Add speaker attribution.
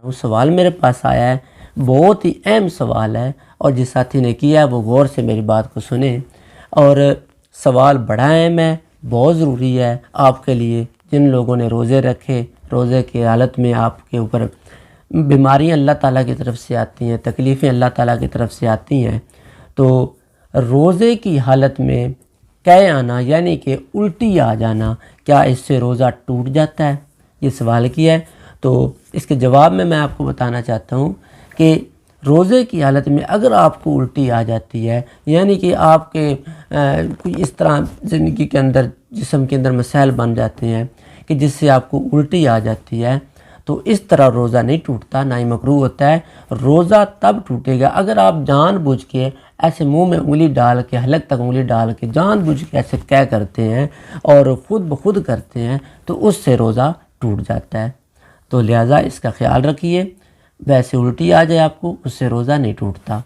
Speaker 1: وہ سوال میرے پاس آیا ہے، بہت ہی اہم سوال ہے، اور جس ساتھی نے کیا ہے وہ غور سے میری بات کو سنیں۔ اور سوال بڑا اہم ہے، بہت ضروری ہے آپ کے لیے جن لوگوں نے روزے رکھے، روزے کی حالت میں آپ کے اوپر بیماریاں اللہ تعالیٰ کی طرف سے آتی ہیں، تکلیفیں اللہ تعالیٰ کی طرف سے آتی ہیں، تو روزے کی حالت میں قے آنا یعنی کہ الٹی آ جانا، کیا اس سے روزہ ٹوٹ جاتا ہے؟ یہ سوال کیا ہے۔ تو اس کے جواب میں آپ کو بتانا چاہتا ہوں کہ روزے کی حالت میں اگر آپ کو الٹی آ جاتی ہے، یعنی کہ آپ کے کوئی اس طرح زندگی کے اندر جسم کے اندر مسائل بن جاتے ہیں کہ جس سے آپ کو الٹی آ جاتی ہے، تو اس طرح روزہ نہیں ٹوٹتا، نہ ہی مکروہ ہوتا ہے۔ روزہ تب ٹوٹے گا اگر آپ جان بوجھ کے ایسے منہ میں انگلی ڈال کے، حلق تک انگلی ڈال کے جان بوجھ کے ایسے قے کرتے ہیں اور خود بخود کرتے ہیں، تو اس سے روزہ ٹوٹ جاتا ہے۔ تو لہٰذا اس کا خیال رکھیے، ویسے الٹی آ جائے آپ کو، اس سے روزہ نہیں ٹوٹتا۔